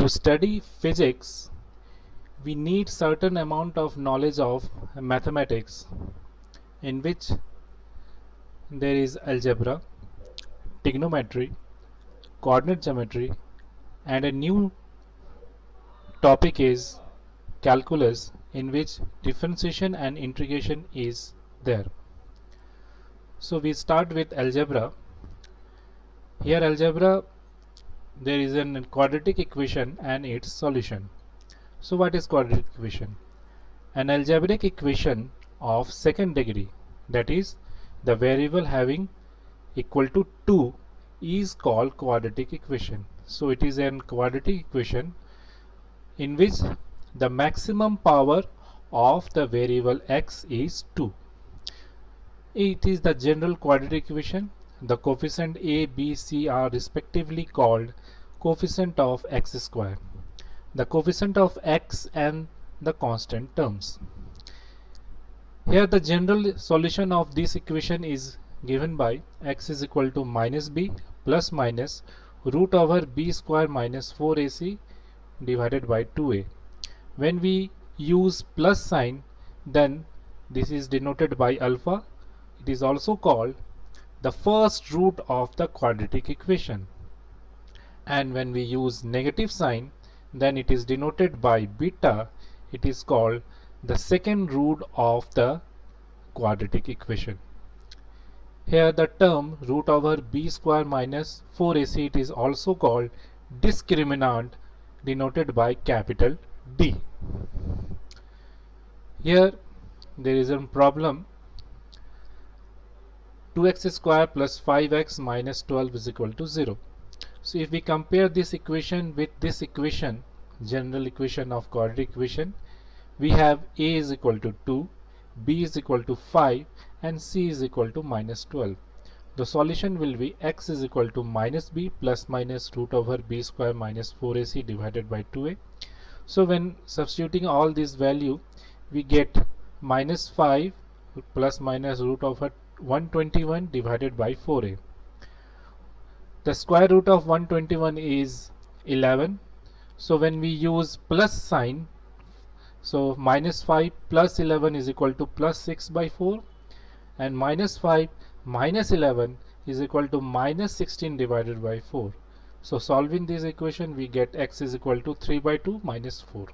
To study physics, we need certain amount of knowledge of mathematics, in which there is algebra, trigonometry, coordinate geometry, and a new topic is calculus, in which differentiation and integration is there. So we start with algebra. Here algebra, there is a quadratic equation and its solution. So what is quadratic equation? An algebraic equation of second degree, that is the variable having equal to 2, is called quadratic equation. So it is an quadratic equation in which the maximum power of the variable x is 2. It is the general quadratic equation. The coefficient a, b, c are respectively called coefficient of x square, the coefficient of x, and the constant terms. Here the general solution of this equation is given by x is equal to minus b plus minus root over b square minus 4ac divided by 2a. When we use plus sign, then this is denoted by alpha. It is also called the first root of the quadratic equation. And when we use negative sign, then it is denoted by beta. It is called the second root of the quadratic equation. Here the term root over b square minus 4ac, it is also called discriminant, denoted by capital D. Here there is a problem. 2x square plus 5x minus 12 is equal to 0. So if we compare this equation with this equation, general equation of quadratic equation, we have a is equal to 2, b is equal to 5, and c is equal to minus 12. The solution will be x is equal to minus b plus minus root over b square minus 4ac divided by 2a. So when substituting all these value, we get minus 5 plus minus root over 121 divided by 4a. The square root of 121 is 11. So when we use plus sign, so minus 5 plus 11 is equal to plus 6 by 4, and minus 5 minus 11 is equal to minus 16 divided by 4. So solving this equation, we get x is equal to 3 by 2 minus 4.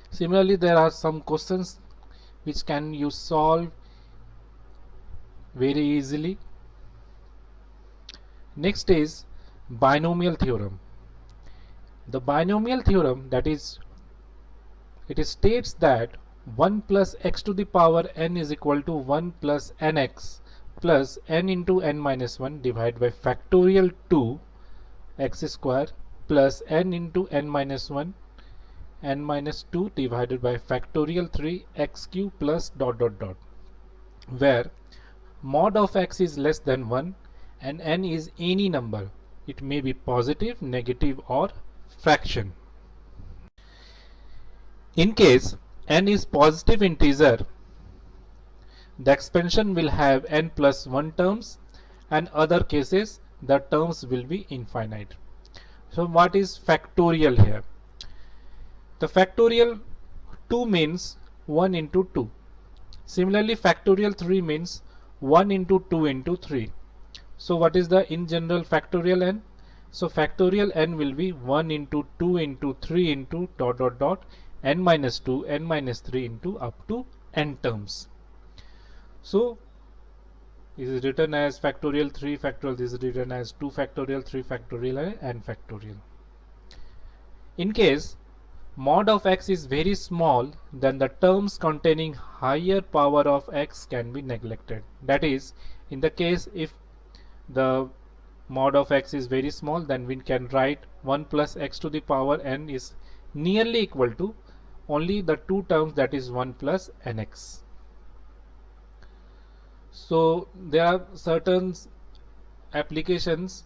Similarly, there are some questions which can you solve very easily. Next is binomial theorem. The binomial theorem, that is, it states that 1 plus x to the power n is equal to 1 plus nx plus n into n minus 1 divided by factorial 2 x square plus n into n minus 1 n minus 2 divided by factorial 3 x cube plus dot dot dot, where mod of x is less than 1 and n is any number. It may be positive, negative, or fraction. In case n is positive integer, the expansion will have n plus 1 terms, and other cases the terms will be infinite. So what is factorial here? The factorial 2 means 1 into 2. Similarly, factorial 3 means 1 into 2 into 3. So what is the in general factorial n? So factorial n will be 1 into 2 into 3 into dot dot dot n minus 2 n minus 3 into up to n terms. So this is written as factorial 3 factorial, this is written as 2 factorial, 3 factorial, and n factorial. In case mod of x is very small, then the terms containing higher power of x can be neglected. That is, in the case if the mod of x is very small, then we can write 1 plus x to the power n is nearly equal to only the two terms, that is 1 plus nx. So there are certain applications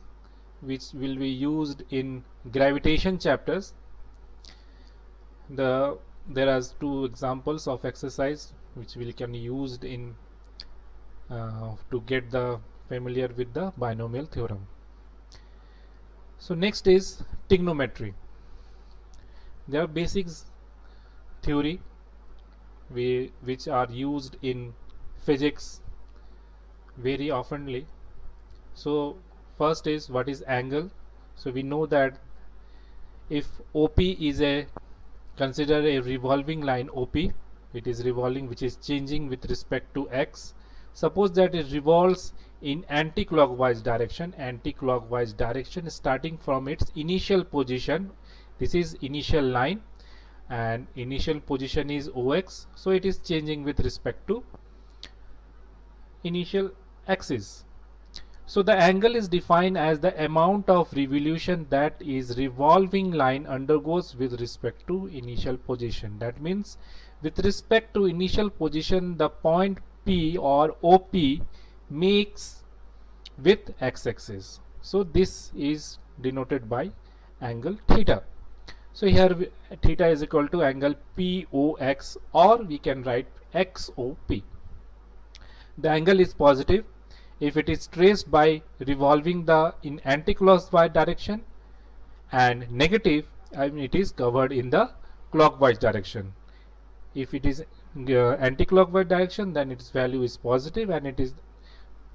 which will be used in gravitation chapters. There are two examples of exercise which we can use in to get the familiar with the binomial theorem. So next is trigonometry. There are basics theory which are used in physics very oftenly. So first is, what is angle? So we know that if OP is a, consider a revolving line OP, it is revolving, which is changing with respect to x. Suppose that it revolves in anti-clockwise direction starting from its initial position. This is initial line and initial position is OX, so it is changing with respect to initial axis. So the angle is defined as the amount of revolution that is revolving line undergoes with respect to initial position. That means with respect to initial position, the point P or OP makes with x-axis. So this is denoted by angle theta. So here theta is equal to angle POX, or we can write XOP. The angle is positive if it is traced by revolving the in anti-clockwise direction, and negative it is covered in the clockwise direction. If it is anti-clockwise direction, then its value is positive, and it is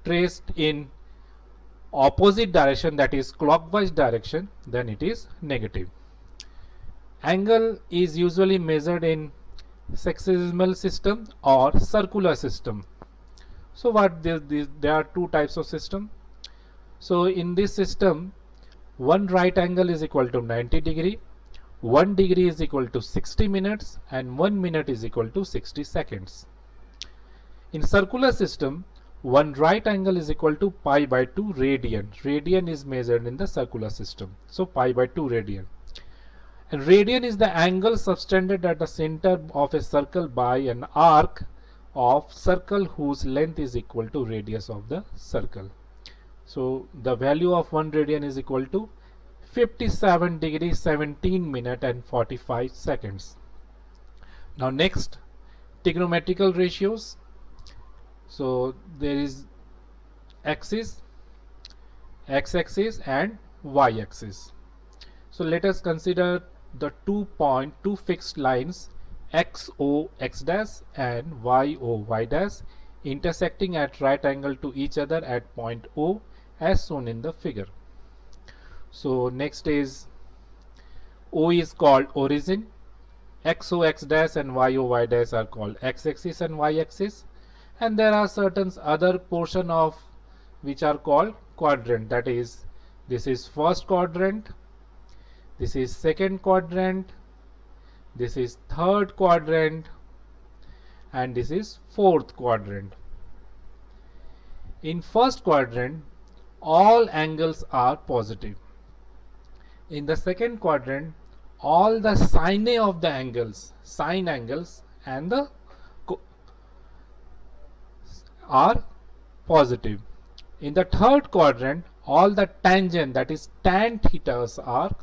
traced in opposite direction, that is clockwise direction, then it is negative. Angle is usually measured in sexagesimal system or circular system. So what there are two types of system. So in this system, one right angle is equal to 90 degree, 1 degree is equal to 60 minutes, and 1 minute is equal to 60 seconds. In circular system, one right angle is equal to pi by 2 radian. Radian is measured in the circular system. So pi by 2 radian. And radian is the angle subtended at the center of a circle by an arc of circle whose length is equal to radius of the circle. So the value of 1 radian is equal to 57 degrees 17 minutes and 45 seconds. Now next, trigonometrical ratios. So there is axis, x-axis and y-axis. So let us consider the two fixed lines XO x dash and YO y dash intersecting at right angle to each other at point O, as shown in the figure. So next is, O is called origin, XO x dash and YO y dash are called x-axis and y-axis, and there are certain other portion of which are called quadrant. That is, this is first quadrant, this is second quadrant, this is third quadrant, and this is fourth quadrant. In first quadrant, all angles are positive. In the second quadrant, all the sine of the angles, sine angles and the are positive. In the third quadrant, all the tangent, that is tan thetas, are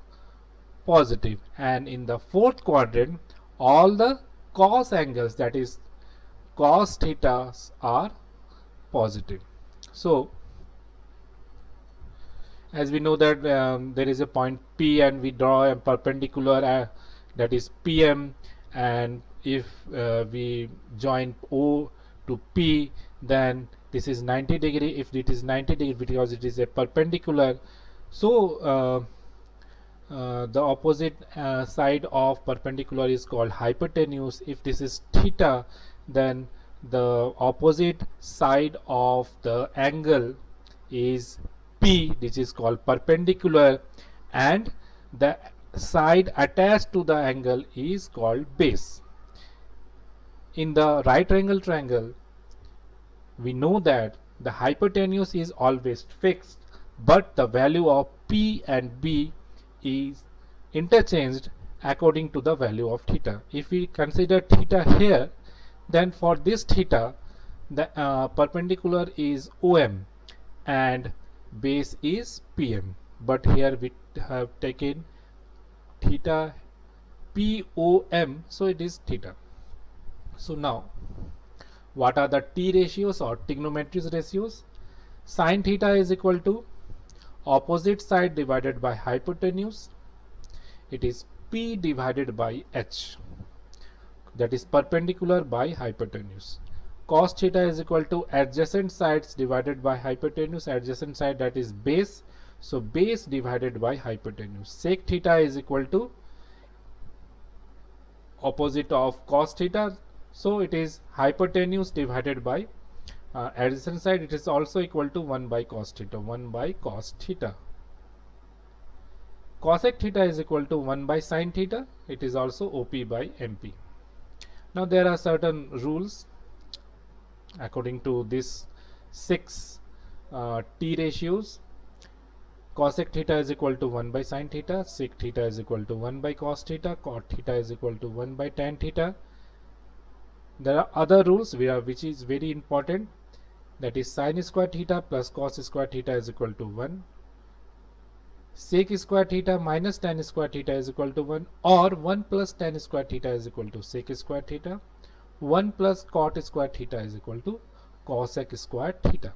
positive, and in the fourth quadrant all the cos angles, that is cos thetas, are positive. So as we know that there is a point P and we draw a perpendicular that is PM, and if we join O to P, then this is 90 degree. If it is 90 degree because it is a perpendicular, so the opposite side of perpendicular is called hypotenuse. If this is theta, then the opposite side of the angle is P, which is called perpendicular, and the side attached to the angle is called base. In the right angle triangle, we know that the hypotenuse is always fixed, but the value of P and B is interchanged according to the value of theta. If we consider theta here, then for this theta, the perpendicular is OM and base is PM, but here we have taken theta POM, so it is theta. So now, what are the T ratios or trigonometric ratios? Sin theta is equal to opposite side divided by hypotenuse. It is P divided by H, that is perpendicular by hypotenuse. Cos theta is equal to adjacent sides divided by hypotenuse. Adjacent side, that is base, so base divided by hypotenuse. Sec theta is equal to opposite of cos theta, so it is hypotenuse divided by adjacent side. It is also equal to 1 by cos theta. 1 by cos theta. Cosec theta is equal to 1 by sin theta. It is also OP by MP. Now there are certain rules according to this 6 T ratios. Cosec theta is equal to 1 by sin theta, sec theta is equal to 1 by cos theta, cot theta is equal to 1 by tan theta. There are other rules which is very important, that is sin square theta plus cos square theta is equal to 1, sec square theta minus tan square theta is equal to 1, or 1 plus tan square theta is equal to sec square theta, 1 plus cot square theta is equal to cosec square theta.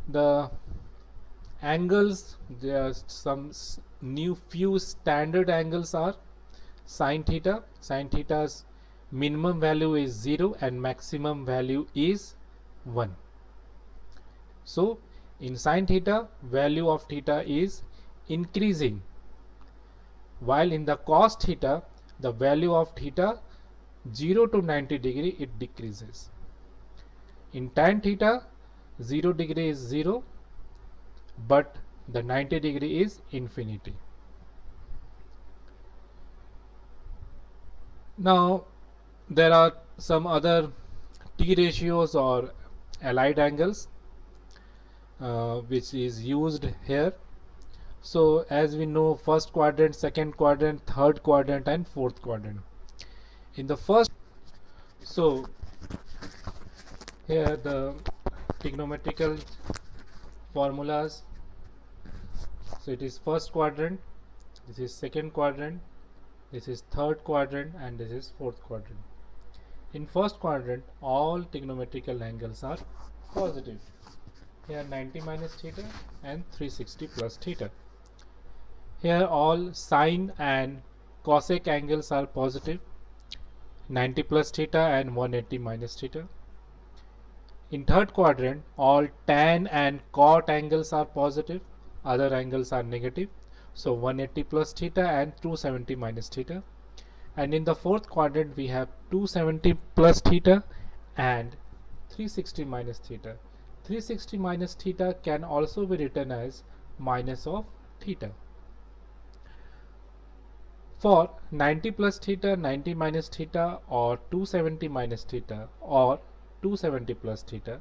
The angles, there are some new few standard angles are sin theta. Sin theta's minimum value is 0 and maximum value is 1. So in sin theta, value of theta is increasing, while in the cos theta, the value of theta 0 to 90 degree it decreases. In tan theta, 0 degree is 0, but the 90 degree is infinity. Now there are some other T ratios or allied angles which is used here. So as we know, first quadrant, second quadrant, third quadrant and fourth quadrant. In the first, so here the trigonometrical formulas. So it is first quadrant, this is second quadrant, this is third quadrant and this is fourth quadrant. In first quadrant, all trigonometrical angles are positive. Here 90 minus theta and 360 plus theta. Here all sine and cosec angles are positive, 90 plus theta and 180 minus theta. In third quadrant, all tan and cot angles are positive, other angles are negative, so 180 plus theta and 270 minus theta. And in the fourth quadrant, we have 270 plus theta and 360 minus theta. 360 minus theta can also be written as minus of theta. For 90 plus theta, 90 minus theta, or 270 minus theta, or 270 plus theta,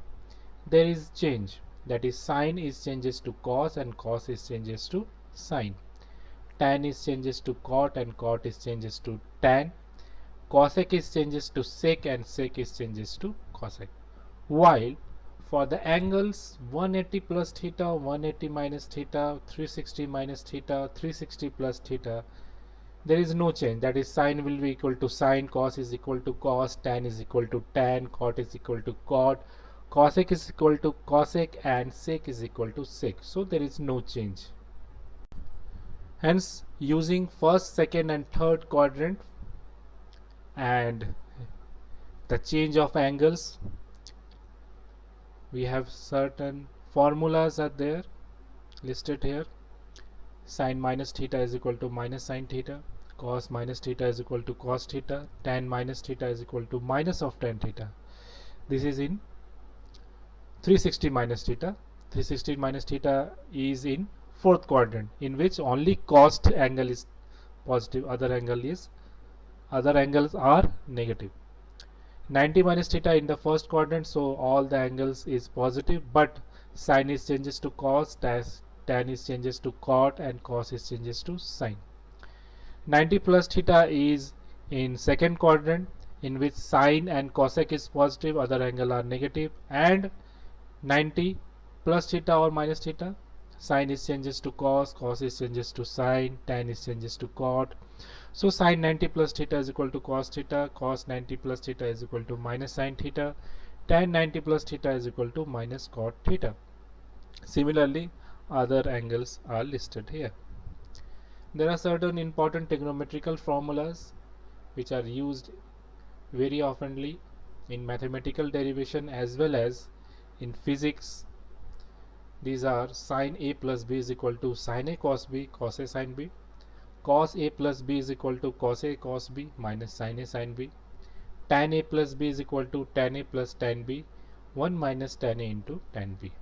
there is change, that is sine is changes to cos and cos is changes to sine, tan is changes to cot and cot is changes to tan, cosec is changes to sec and sec is changes to cosec. While for the angles 180 plus theta, 180 minus theta, 360 minus theta, 360 plus theta, there is no change, that is sine will be equal to sine, cos is equal to cos, tan is equal to tan, cot is equal to cot, cosec is equal to cosec and sec is equal to sec. So there is no change. Hence using first, second and third quadrant and the change of angles, we have certain formulas are there listed here. Sine minus theta is equal to minus sine theta, cos minus theta is equal to cos theta, tan minus theta is equal to minus of tan theta. This is in 360 minus theta. 360 minus theta is in fourth quadrant, in which only cos angle is positive, other angles are negative. 90 minus theta in the first quadrant, so all the angles is positive, but sine is changes to cos, tan is changes to cot and cos is changes to sine. 90 plus theta is in second quadrant, in which sine and cosec is positive, other angle are negative, and 90 plus theta or minus theta, sine is changes to cos, cos is changes to sine, tan is changes to cot. So sine 90 plus theta is equal to cos theta, cos 90 plus theta is equal to minus sine theta, tan 90 plus theta is equal to minus cot theta. Similarly, other angles are listed here. There are certain important trigonometrical formulas which are used very oftenly in mathematical derivation as well as in physics. These are sin A plus B is equal to sin A cos B cos A sin B, cos A plus B is equal to cos A cos B minus sin A sin B, tan A plus B is equal to tan A plus tan B 1 minus tan A into tan B.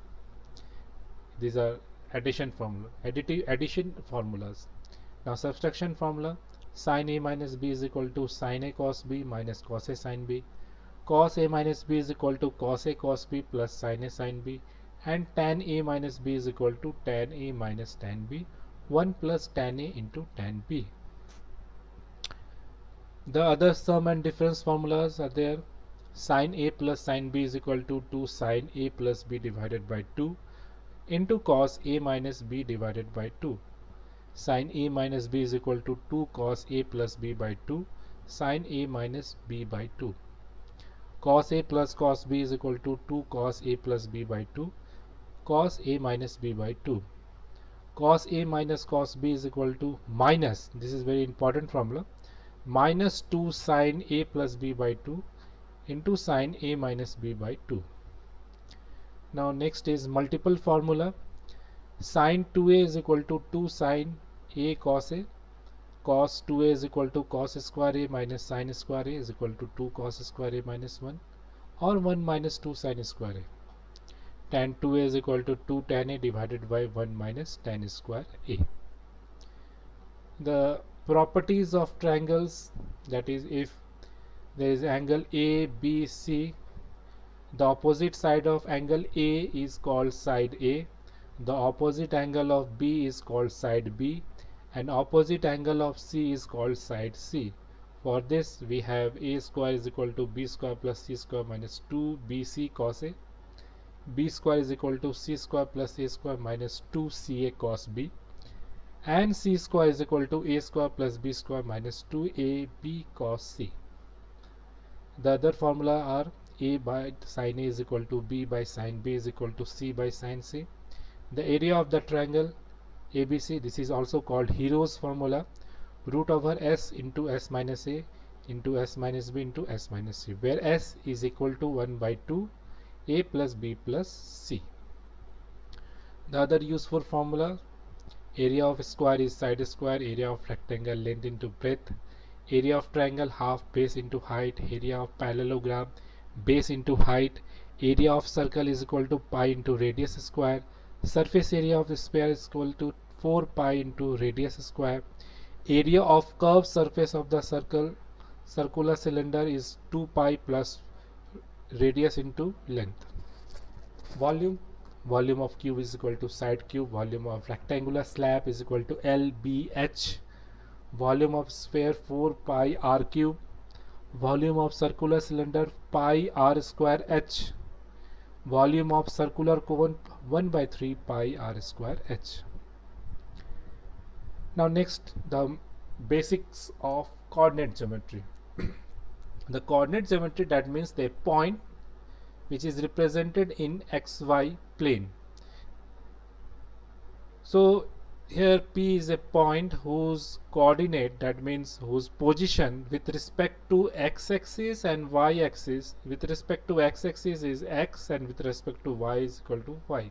These are addition formulas. Now subtraction formula: sin A minus B is equal to sin A cos B minus cos A sin B, cos A minus B is equal to cos A cos B plus sin A sin B, and tan A minus B is equal to tan A minus tan B 1 plus tan A into tan B. The other sum and difference formulas are there. Sin A plus sin B is equal to 2 sin A plus B divided by 2 into cos A minus B divided by 2. Sin A minus B is equal to 2 cos A plus B by 2 sin A minus B by 2. Cos A plus cos B is equal to 2 cos A plus B by 2 cos A minus B by 2. Cos A minus cos B is equal to minus, this is very important formula, minus 2 sin A plus B by 2 into sin A minus B by 2. Now next is multiple formula. Sin 2A is equal to 2 sin A cos A, cos 2A is equal to cos square A minus sin square A is equal to 2 cos square A minus 1 or 1 minus 2 sin square A. Tan 2A is equal to 2 tan A divided by 1 minus tan square A. The properties of triangles, that is, if there is angle A, B, C, the opposite side of angle A is called side A, the opposite angle of B is called side B, and opposite angle of C is called side C. For this we have A square is equal to B square plus C square minus 2BC cos A, B square is equal to C square plus A square minus 2CA cos B, and C square is equal to A square plus B square minus 2AB cos C. The other formula are A by sin A is equal to B by sin B is equal to C by sin C. The area of the triangle ABC, this is also called Hero's formula, root over S into S minus A into S minus B into S minus C, where S is equal to 1 by 2 A plus B plus C. The other useful formula: area of square is side square, area of rectangle length into breadth, area of triangle half base into height, area of parallelogram base into height, area of circle is equal to pi into radius square, surface area of the sphere is equal to 4 pi into radius square, area of curved surface of the circular cylinder is 2 pi plus radius into length. Volume of cube is equal to side cube, volume of rectangular slab is equal to LBH, volume of sphere 4 pi r cube, volume of circular cylinder pi r square h, volume of circular cone 1 by 3 pi r square h. Now next, the basics of coordinate geometry. The coordinate geometry, that means the point which is represented in xy plane. So here P is a point whose coordinate, that means whose position with respect to x-axis and y-axis, with respect to x-axis is x and with respect to y is equal to y.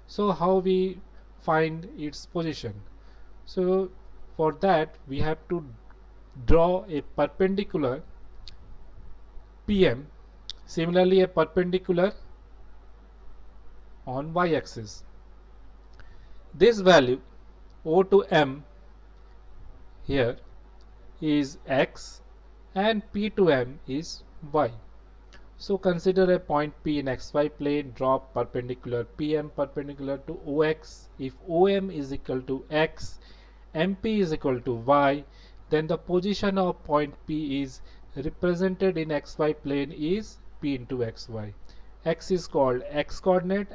So how we find its position? So for that we have to draw a perpendicular PM, similarly a perpendicular on y-axis. This value O to M here is x and P to M is y. So consider a point P in xy plane, draw perpendicular PM perpendicular to OX. If OM is equal to x, MP is equal to y, then the position of point P is represented in xy plane is P into xy. X is called x coordinate,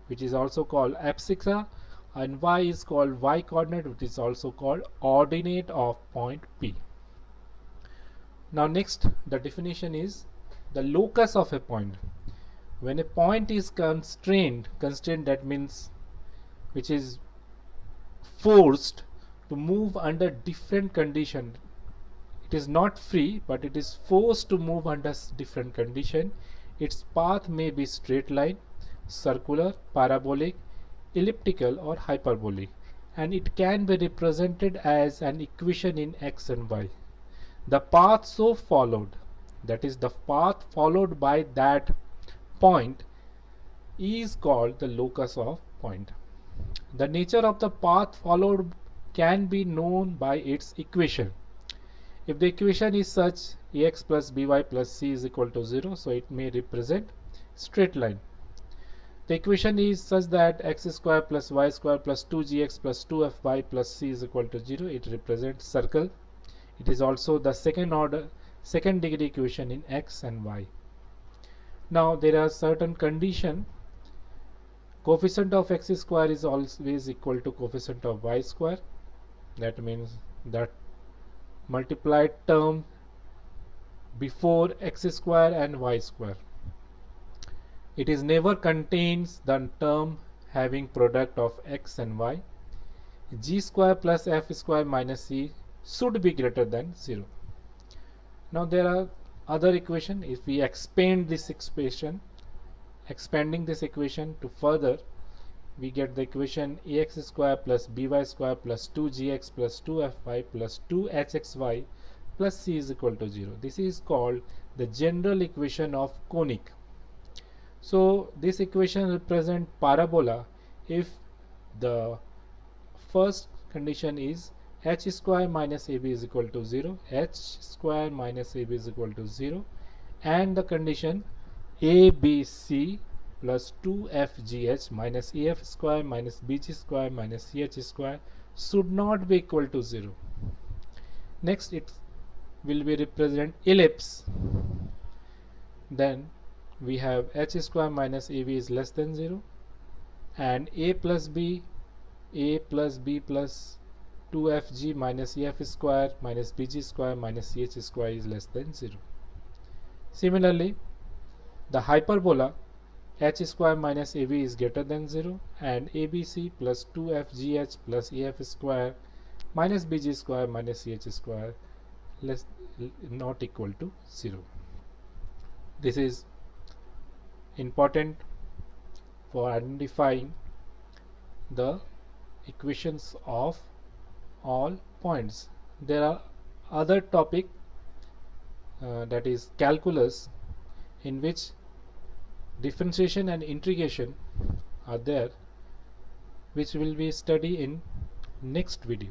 which is also called abscissa, and y is called y coordinate, which is also called ordinate of point P. Now next, the definition is the locus of a point. When a point is constrained, that means which is forced to move under different condition. It is not free, but it is forced to move under different condition. Its path may be straight line, circular, parabolic, elliptical or hyperbolic, and it can be represented as an equation in x and y. The path so followed, that is the path followed by that point, is called the locus of point. The nature of the path followed can be known by its equation. If the equation is such, ax plus by plus c is equal to 0, so it may represent straight line. The equation is such that x square plus y square plus 2gx plus 2fy plus c is equal to 0. It represents circle. It is also the second degree equation in x and y. Now there are certain conditions. Coefficient of x square is always equal to coefficient of y square. That means that multiplied term before x square and y square. It is never contains the term having product of x and y. G square plus f square minus c should be greater than 0. Now there are other equation. If we expand this expression, expanding this equation to further, we get the equation ax square plus by square plus 2gx plus 2fy plus 2hxy plus c is equal to 0. This is called the general equation of conic. So this equation represents parabola if the first condition is h square minus ab is equal to 0, h square minus ab is equal to 0, and the condition abc plus 2fgh minus af square minus bg square minus ch square should not be equal to 0. Next it will be represent ellipse. Then we have h square minus ab is less than 0, and a plus b plus 2fg minus ef square minus bg square minus ch square is less than 0. Similarly, the hyperbola h square minus ab is greater than 0, and abc plus 2fgh plus af square minus bg square minus ch square not equal to 0. This is important for identifying the equations of all points. There are other topic that is calculus, in which differentiation and integration are there, which will be studied in next video.